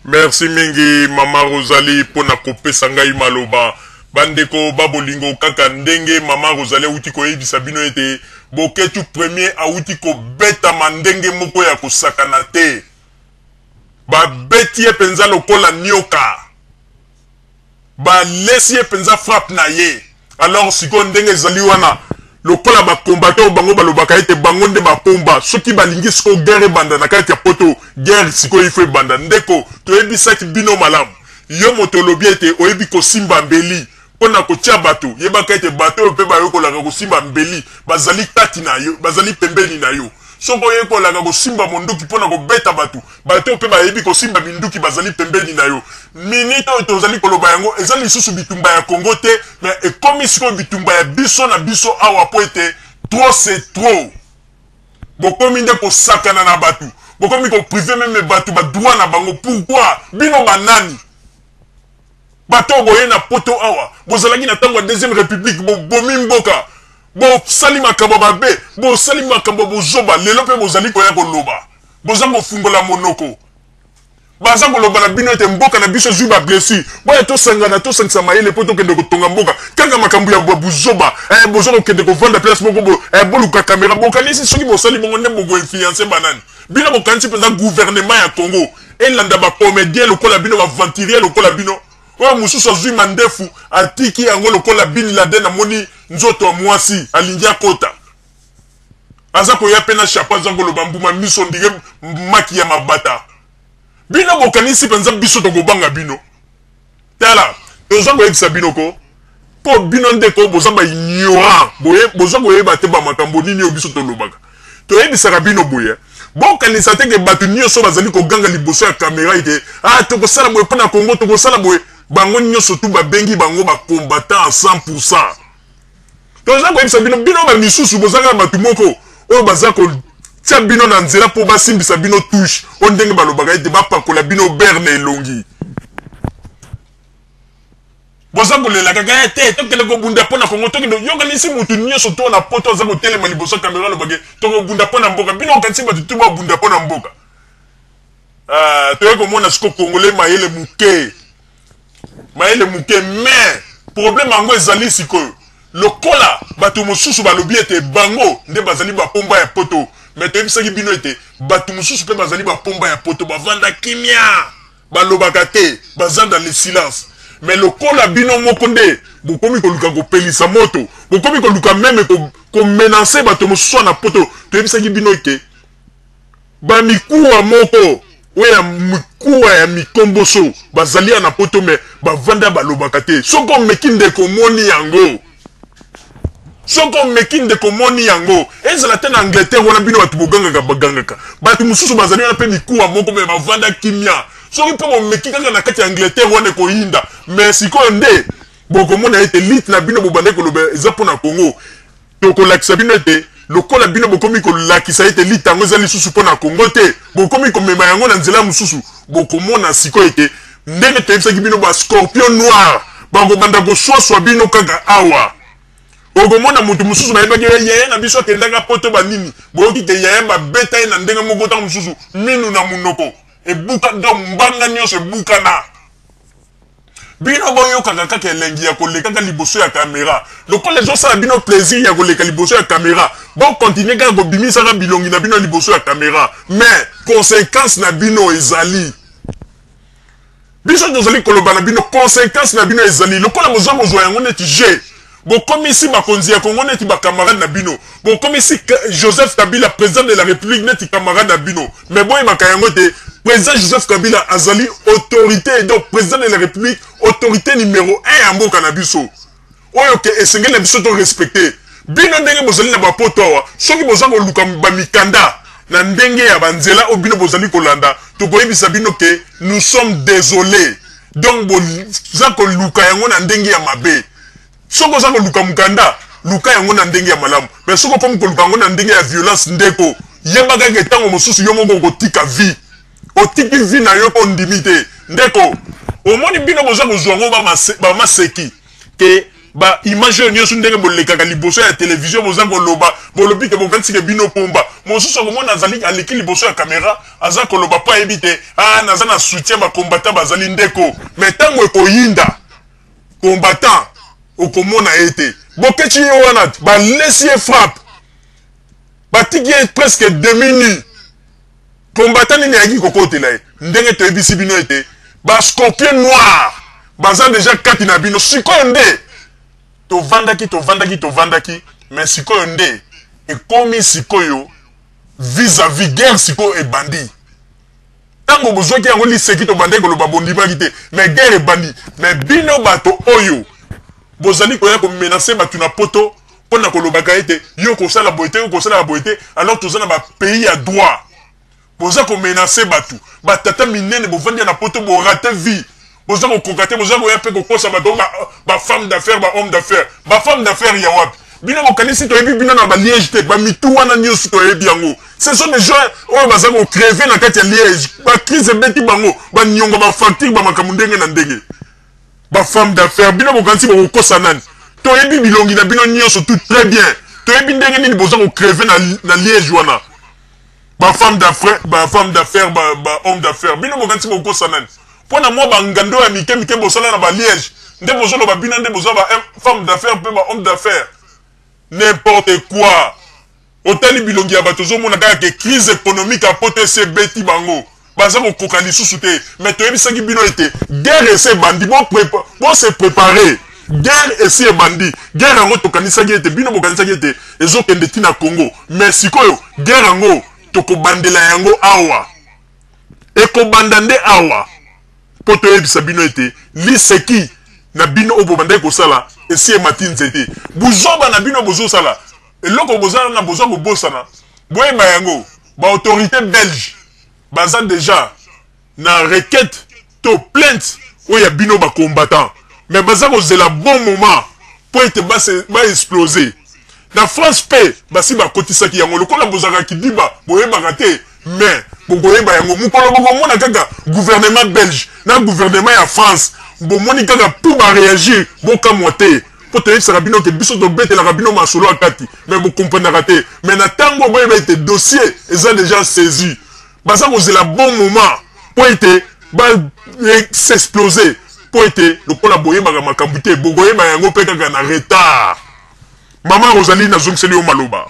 Merci mingi Mama Rosalie pona kopesa ngai maloba. Bandeko babolingo kaka ndenge Mama Rosalie uti ko yebisa bino ete boketu premier auti ko beta mandenge moko ya kosakana te. Ba beti ye penza lokola nyoka. Ba lesi ye penza frappe na ye. Alors siko ndenge ezali wana lokola ba combattant bango balobaka ete bango nde ba pomba soki balingi siko guerre banda na kati ya poto guerre siko ifo banda ndeko toyebisaki bino malamu yo moto lobi ete oyebi kosimba mbeli pona kotia bato yebaka ete bato pe bayokolaka kosimba mbeli bazali kati na yo bazali pembeni na yo soko yekolaka kosimba monduki pona kobeta bato bato pe bayebi kosimba minduki bazali pembeni na yo minito tozali koloba yango ezali lisusu bitumba ya Congo te mais ekomi siko bitumba ya biso na biso awa po ete trop c'est trop bokomi nde kosakana na bato bokomi ko privé même bato ba droit na bango pourquoi bino banani bato boye na poto awa bozalaki na tango deuxième république bo bomi mboka bo sali makambo babe bo sali makambo bozoba lelo pe bozali koya koloba boza kofungola monoko baza koloba na bino ete mboka na biso zwi ba blessure boya tosangana tosangisa mayele po tokende kotonga mboka kanga makambo ya bozoba bozo kokende kovanda place moko boluka kamera bokanisi soki bosali bongo nde boko influencer banani bino bokanisi mpenza gouvernement ya Congo elanda bacomédien lokola bino baventurier lokola bino oyo mosusu azwi mandefu atiki yango lokola Bin Laden amoni nzoto ya mwasi alingi akota aza koya pe na chapeau aza koloba mbuma miso ndenge maki ya mabata bino bokanisi mpenza biso tokobanga bino tala toza koyebisa bino ko po bino ndeko boza baignorant boza koyeba te bamakambo nini oyo biso tolobaka toyebisaka bino boye bokanisa teke bato nyonso bazali koganga liboso ya kamera ete tokosala boye mpona Congo tokosala boye bango nyonso tu babengi bango bakombatant à 100%. Toza koyebisa bino bino bamisusu bozanga bato moko oyo baza kotia bino na nzela mpo basimbisa bino touche oyo ndenge balobaka ete bapakola bino berne elongi boza kolela kaka te tokende kobunda mpo na Kongo tokende yokanisi mutu nyonso to na poto aza kotelema liboso ya kamera alobaki tokobunda mpo na mboka bino okanisi bato tu babunda mpo na mboka toye komona siko Congolais mayele muke mais problème yango ezali sikoyo lokola bato mosusu balobi ete bango nde bazali bapomba ya poto mais toyebisaki bino ete bato mosusu mpe bazali bapomba ya poto bavanda kimia balobaka te baza dans le silence mais lokola bino moko nde bokomi koluka kopelisa moto bokomi koluka meme komenanse bato mosusu na poto toyebisaki bino ete bamikuwa moko oya mikuwa ya mikomboso bazali na poto me bavanda balobaka te soko meki ndeko moni yango ezala te na Angleterre wana bino bato bogangaka bagangaka bato mosusu bazali wana mpe mikuwa moko me bavanda kimia soki mpe bomeki kaka na kati ya Angleterre wana ekoyinda mais sikoyo nde bokomona ete lite na bino bobande koloba eza mpo na Congo tokolakisa bino ete lokola bino bokomi kolakisa ete lite yango eza lisusu mpo na Congo te bokomi komema yango na nzela mosusu bokomona sikoyo ete ndenge toyebisaki bino ba scorpion noir bakobanda koswaswa bino kaka awa okomona mutu mosusu bayebaki yaya na biso akendaka poto banini boyoki te yaya babeta ye na ndenge moko ntango mosusu minu na munoko ebuka do mbanga nyonso ebukana bino boyokaka kaka elengi ya kolekaka liboso ya kamera lokola ezosala bino plaisir ya koleka liboso ya kamera bokontinue kaka kobimisaka bilongi na bino liboso ya kamera mais conséquence na bino ezali biso tozali koloba na bino conséquence na bino ezali lokola bozwa bozwa yango neti je bokomisi bakonzi ya Congo neti bakamarade na bino bokomisi Joseph Kabila président de la République neti camarade na bino mais boyebaka yango te président Joseph Kabila azali autorité donc président de la République autorité numéro 1 ya mboka na biso oyo ke esengeli na biso to respecter bino ndenge bozali na bapoto awa soki boza koluka bamikanda na ndenge ya banzela o bino bozali kolanda tokoyebisa bino ke nous sommes désolés donc boza koluka yango na ndenge ya mabe soko oza koluka mukanda luka yango na ndenge ya malamu mais soko komi koluka yango na ndenge ya violence ndeko yebaka ke ntango mosusu yo moko kotika vie otiki vie na yo ondimi te ndeko omoni bino boza kozwa yango bamaseki ke ba image oyo nyonso ndenge bolekaka liboso ya télévision boza koloba bolobi ke bokanisi ke bino pomba mosusu akomona azali aleki liboso ya caméra aza koloba po ayebi te naza na soutien bacombattant bazali ndeko mais ntango ekoyinda combattant okomona ye te bokeci ye wana balesi ye frappe batiki ye presque demi-nu combattant nini ayaki kokotela ye ndenge toyebisi bino ete bascorpion noir baza deja kati na bino sikoyo nde tovandaki mais sikoyo nde ekomi sikoyo vis-à-vis guerre sikoyo ebandi ntango bozwaki yango liseki tobandaki koloba bondimaki te mais guerre ebandi mais bino bato oyo bozali koya komenase bato na poto mpona kolobaka ete yo kosala boye te yo kosala boye te alors toza na bapays ya droit boza komenase bato batata minene bovandi na poto borate vie boza kokoka te boza koya mpe kokosa bato bafemme d'affaires bahomme d'affaires bafemme d'affaires ya wapi bino bokanisi toyebi bino na baliège te bamitu wana nyonso toyebi yango ce sont des gens oyo baza kokreve na kati ya liège bacrise ebeti bango baniongo bafacture bamakambo ndenge na ndenge bafemme d'affaires bino bokanisi bokokosa nani toyebi bilongi na bino nyonso tout très bien toyebi ndenge nini boza kokreve na liège wana bafemme d'affaires bahomme d'affaires bino bokanisi bokokosa nani mpona mwa bangando ya mike bosala na baliège nde bozoloba bino nde bozwa bafemme d'affaires mpe bahomme d'affaires n'importe quoi otali bilongi ya bato ozomona kaka ke crise économique apoto ese ebeti bango baza kokoka lisusu te mais toyebisaki bino ete guerre ese ebandi bose prépare guerre esi ebandi guerre yango tokanisaki ete bino bokanisaki ete ezokende ntina Congo mais sikoyo guerre yango tokobandela yango awa ekobanda nde awa po toyebisa bino ete liseki na bino oyo bobandaki kosala esi emati nzete buzoba na bino bozosala eloko bozala na bozwa kobosana boyeba yango baautorité belge baza déjà na requête to plainte oyo ya bino bacombattant mais baza kozela bon moment po ete baexplose na France mpe basi bakotisaki yango lokola bozalaka kidiba boyebaka te mais bokoyeba yango mokolo bokomona kaka gouvernement belge na gouvernement ya France bomoni kaka po baréagir bokamwa te po toyebisaka bino ke biso tobetelaka bino masolo akati mais bokomprenaka te mais na ntango boyeba ete dossier eza déjà saisi baza kozela bon moment po ete s'explose po ete lokola boyebaka makambo te bokoyeba yango mpe kaka na retard mama Rosalie nazongiseli yo maloba